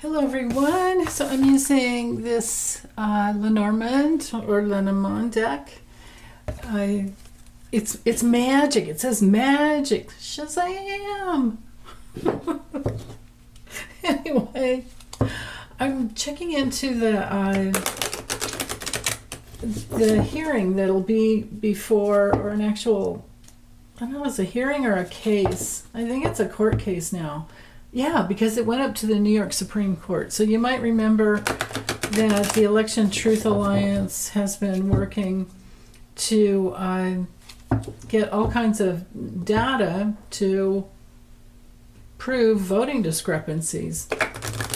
Hello everyone. So I'm using this Lenormand or Lenormand deck. It's magic. It says magic. Shazam! Anyway, I'm checking into the hearing that'll be before, or an actual, I don't know, it's a hearing or a case. I think it's a court case now. Yeah, because it went up to the New York Supreme Court. So you might remember that the Election Truth Alliance has been working to get all kinds of data to prove voting discrepancies,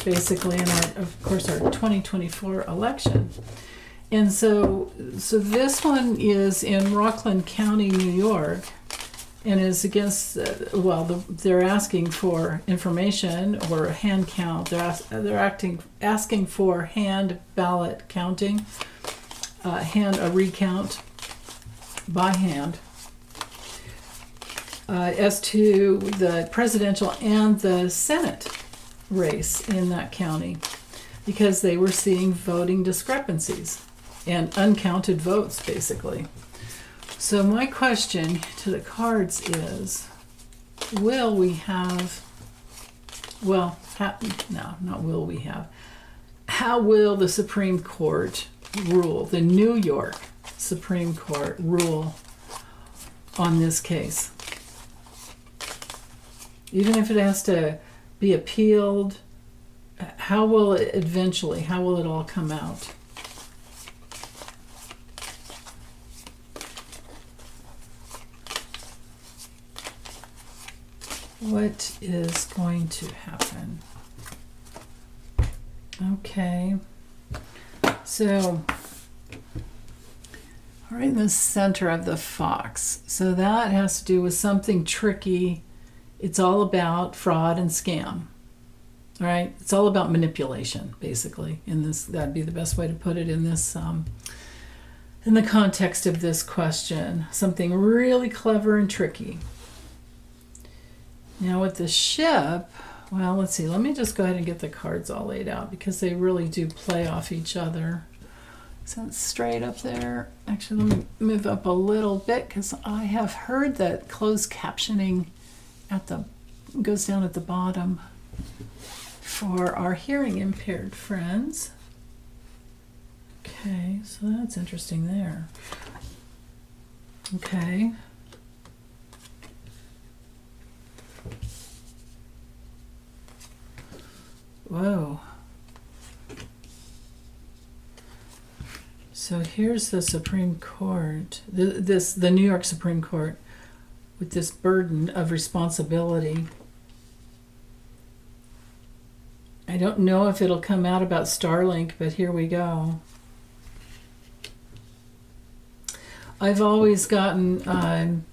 basically, in of course, our 2024 election. And so this one is in Rockland County, New York, and is against, they're asking for information or a hand count. They're asking for hand ballot counting, a recount by hand, as to the presidential and the Senate race in that county, because they were seeing voting discrepancies and uncounted votes, basically. So my question to the cards is, will we have, how will the Supreme Court rule, the New York Supreme Court rule on this case? Even if it has to be appealed, how will it all come out? What is going to happen? Okay, so right in the center of the fox. So that has to do with something tricky. It's all about fraud and scam. All right, it's all about manipulation, basically. In this, that'd be the best way to put it in this, in the context of this question. Something really clever and tricky. Now with the ship, well, let's see. Let me just go ahead and get the cards all laid out, because they really do play off each other. So it's straight up there. Actually, let me move up a little bit, because I have heard that closed captioning goes down at the bottom for our hearing impaired friends. Okay, so that's interesting there. Okay. Whoa. So here's the Supreme Court, the New York Supreme Court, with this burden of responsibility. I don't know if it'll come out about Starlink, but here we go. I've always gotten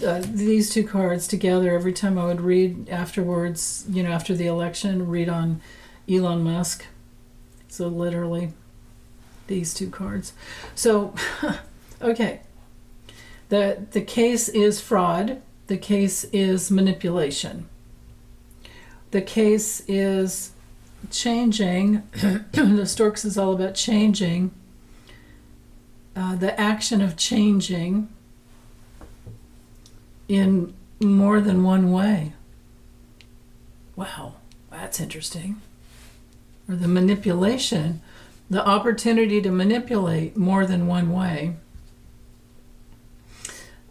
these two cards together every time I would read afterwards, after the election, read on Elon Musk. So literally these two cards. So, okay. The case is fraud. The case is manipulation. The case is changing. The Storks is all about changing. The action of changing in more than one way. Wow, that's interesting. Or the manipulation, the opportunity to manipulate more than one way.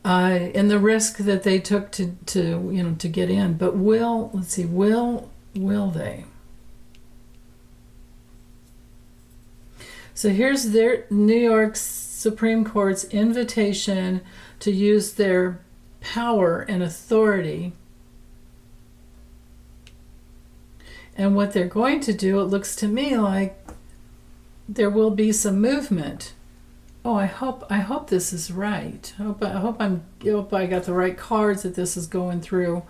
And the risk that they took to get in. But will they? So here's their New York Supreme Court's invitation to use their power and authority. And what they're going to do, it looks to me like there will be some movement. Oh, I hope this is right. I hope I got the right cards, that this is going through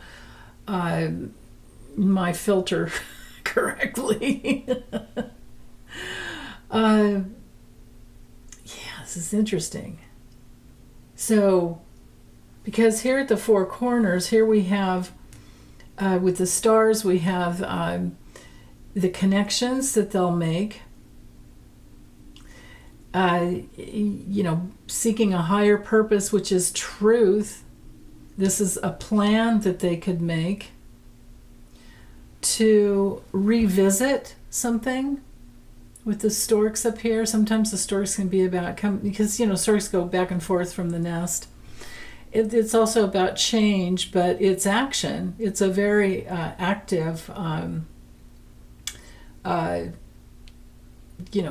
my filter correctly. Yeah, this is interesting. So, because here at the Four Corners, here we have With the stars, we have the connections that they'll make. Seeking a higher purpose, which is truth. This is a plan that they could make to revisit something. With the storks up here, sometimes the storks can be about because storks go back and forth from the nest. It's also about change, but it's action. It's a very active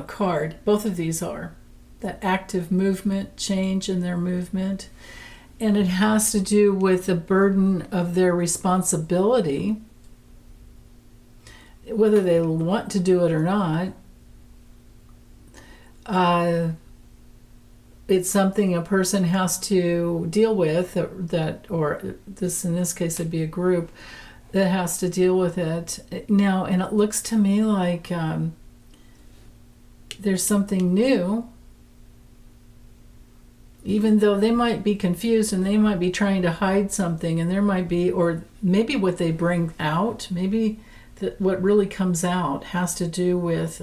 card. Both of these are that active movement, change in their movement, and it has to do with the burden of their responsibility, whether they want to do it or not. It's something a person has to deal with, or in this case it'd be a group that has to deal with it now. And it looks to me like there's something new, even though they might be confused and they might be trying to hide something, and there might be, or maybe what they bring out, maybe what really comes out has to do with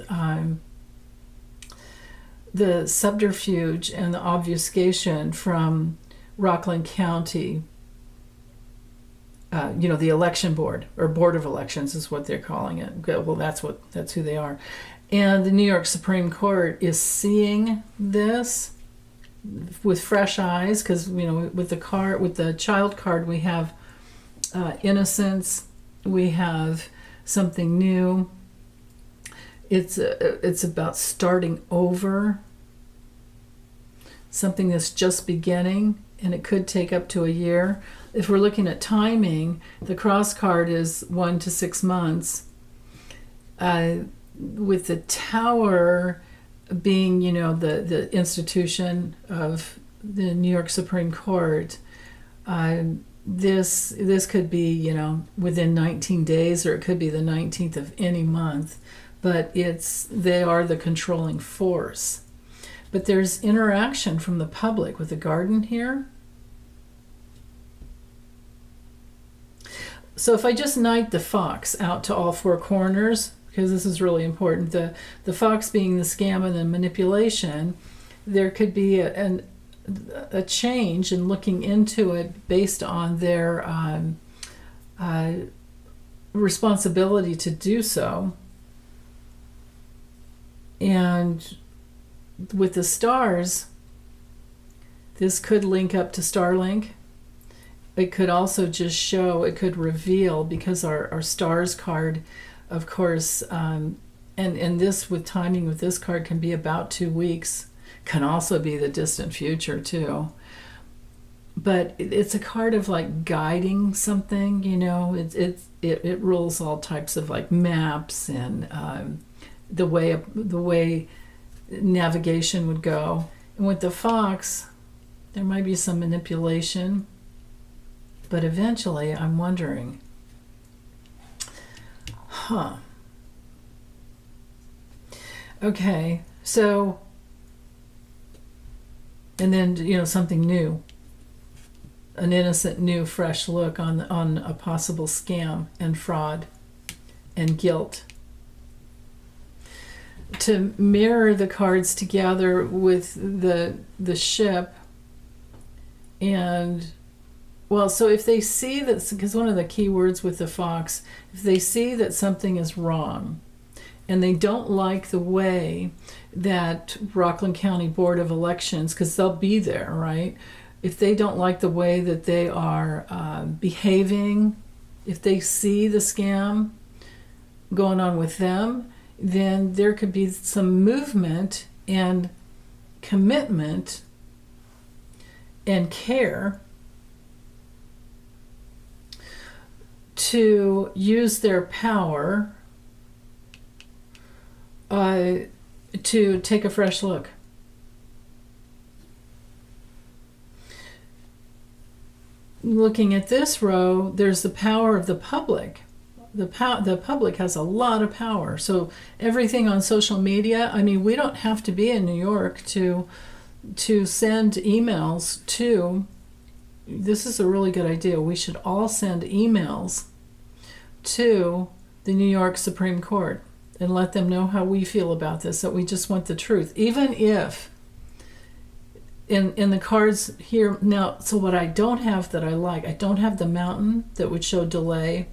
the subterfuge and the obfuscation from Rockland County, the election board, or Board of Elections is what they're calling it. Well, that's who they are. And the New York Supreme Court is seeing this with fresh eyes, because with the child card, we have innocence, we have something new. It's about starting over, something that's just beginning, and it could take up to a year. If we're looking at timing, the cross card is 1 to 6 months. With the tower being, the institution of the New York Supreme Court, this could be, within 19 days, or it could be the 19th of any month. But they are the controlling force. But there's interaction from the public with the garden here. So if I just knight the fox out to all four corners, because this is really important, the fox being the scam and the manipulation, there could be a change in looking into it based on their responsibility to do so. And with the stars, this could link up to Starlink. It could also just show, it could reveal, because our stars card, of course, and this with timing with this card can be about 2 weeks, can also be the distant future too. But it's a card of like guiding something, it rules all types of like maps and the way navigation would go. And with the fox, there might be some manipulation, but eventually I'm wondering, okay, so, and then something new, an innocent new fresh look on a possible scam and fraud and guilt. To mirror the cards together with the ship, and so if they see that, because one of the key words with the fox, if they see that something is wrong and they don't like the way that Rockland County Board of Elections, because they'll be there, right? If they don't like the way that they are behaving, if they see the scam going on with them, then there could be some movement and commitment and care to use their power to take a fresh look. Looking at this row, there's the power of the public. The public has a lot of power. So everything on social media, we don't have to be in New York to send emails to. This is a really good idea. We should all send emails to the New York Supreme Court and let them know how we feel about this, that we just want the truth. Even if in the cards here now, so what I don't have that I like, I don't have the mountain that would show delay.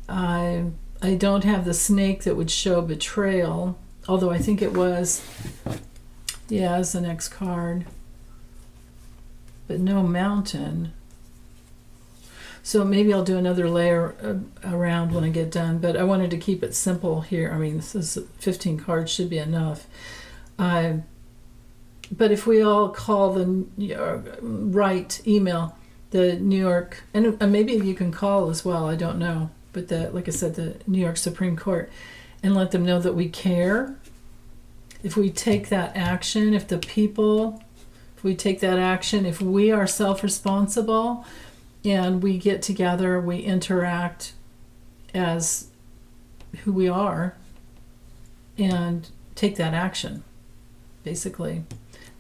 I don't have the snake that would show betrayal, although I think it was, yeah, as the next card. But no mountain. So maybe I'll do another layer around when I get done, but I wanted to keep it simple here. I mean, this is 15 cards, should be enough. But if we all call the email the New York, and maybe you can call as well, I don't know, but like I said, the New York Supreme Court, and let them know that we care. If we take that action, if we take that action, if we are self-responsible and we get together, we interact as who we are and take that action, basically,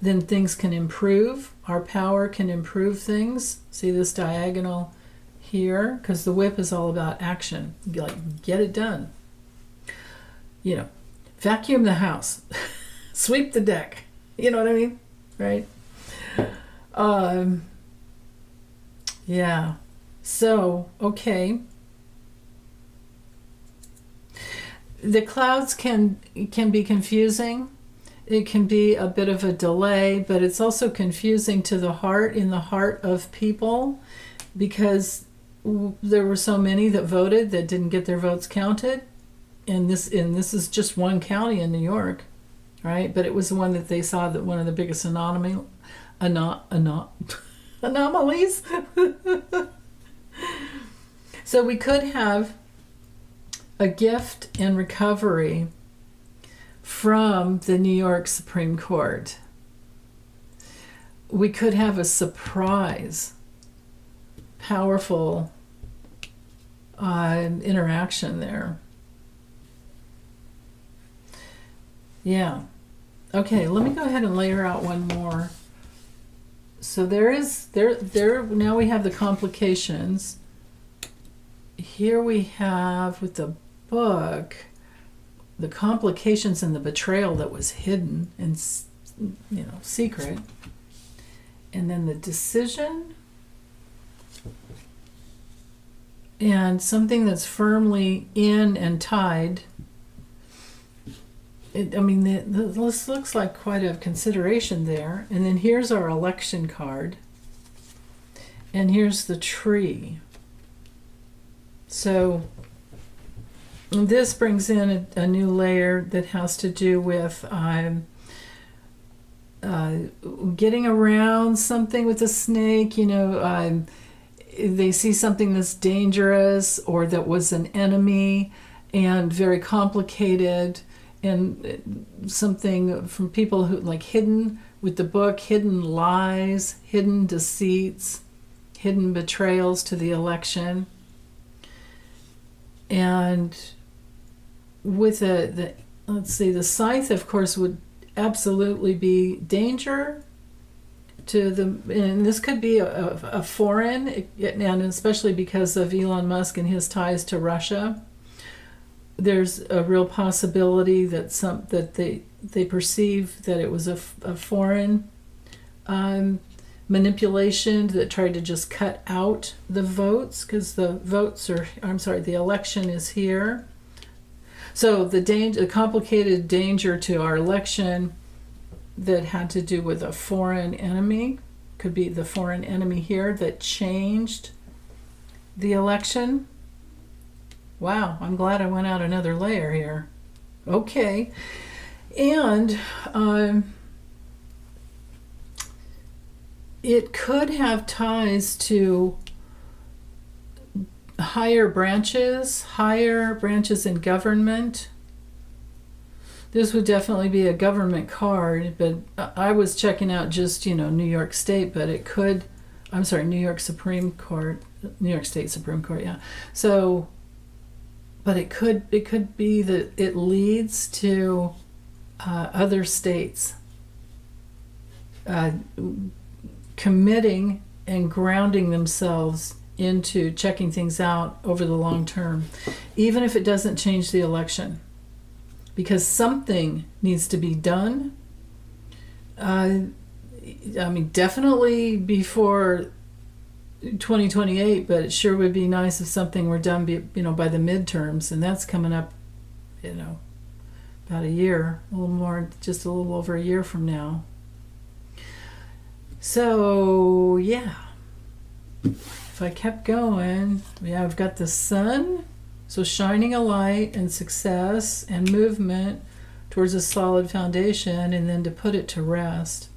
then things can improve. Our power can improve things. See this diagonal here? Because the whip is all about action. Like, get it done. You know, vacuum the house, sweep the deck. You know what I mean? Right? Yeah. So, okay. The clouds can be confusing. It can be a bit of a delay, but it's also confusing to the heart, in the heart of people, because there were so many that voted that didn't get their votes counted. And this is just one county in New York, right? But it was the one that they saw that one of the biggest anomalies. So we could have a gift and recovery from the New York Supreme Court. We could have a surprise, powerful interaction there. Yeah. Okay, let me go ahead and layer out one more. So there now we have the complications. Here we have with the book the complications and the betrayal that was hidden and, secret. And then the decision and something that's firmly in and tied. This looks like quite a consideration there. And then here's our election card. And here's the tree. So this brings in a new layer that has to do with getting around something with a snake. They see something that's dangerous or that was an enemy and very complicated, and something from people who like hidden with the book, hidden lies, hidden deceits, hidden betrayals to the election. And with the scythe, of course, would absolutely be danger to and this could be a foreign, and especially because of Elon Musk and his ties to Russia. There's a real possibility that they perceive that it was a foreign manipulation that tried to just cut out the votes, because the election is here. So the complicated danger to our election that had to do with a foreign enemy, could be the foreign enemy here that changed the election. Wow, I'm glad I went out another layer here. Okay. And it could have ties to higher branches in government. This would definitely be a government card, but I was checking out just, New York State, but it could, New York Supreme Court, New York State Supreme Court, yeah. So, but it could be that it leads to other states committing and grounding themselves into checking things out over the long term, even if it doesn't change the election, because something needs to be done. I mean, definitely before 2028, but it sure would be nice if something were done, by the midterms, and that's coming up, about a year, a little more, just a little over a year from now. So, yeah. If I kept going, I've got the sun, so shining a light and success and movement towards a solid foundation, and then to put it to rest.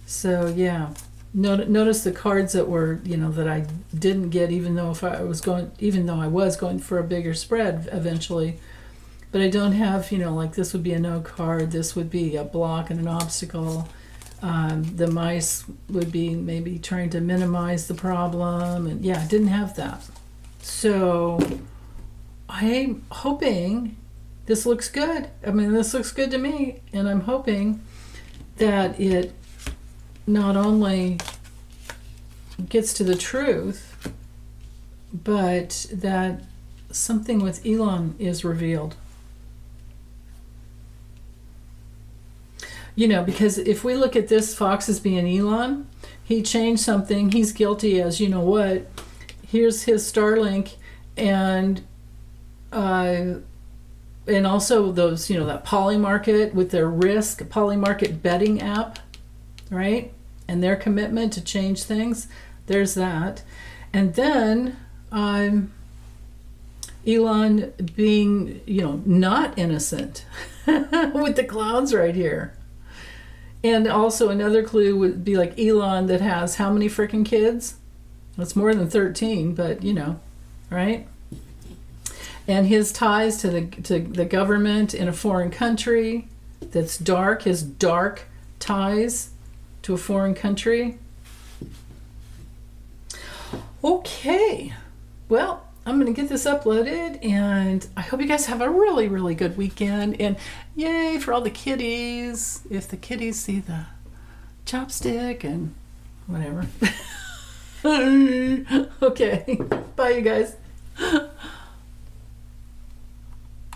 So, yeah. Notice the cards that were, that I didn't get, even though I was going for a bigger spread eventually. But I don't have, like this would be a no card, this would be a block and an obstacle. The mice would be maybe trying to minimize the problem, and I didn't have that. So I'm hoping this looks good. I mean, this looks good to me, and I'm hoping that it not only gets to the truth, but that something with Elon is revealed. Because if we look at this fox as being Elon, he changed something, he's guilty as what. Here's his Starlink, and also those, that Polymarket with their risk, Polymarket betting app, right? And their commitment to change things. There's that. And then Elon being, not innocent with the clouds right here. And also another clue would be like Elon that has how many freaking kids? It's more than 13, but right? And his ties to the government in a foreign country that's dark, his dark ties to a foreign country. Okay. Well, I'm going to get this uploaded, and I hope you guys have a really, really good weekend. And yay for all the kitties. If the kitties see the chopstick and whatever. Okay. Bye, you guys.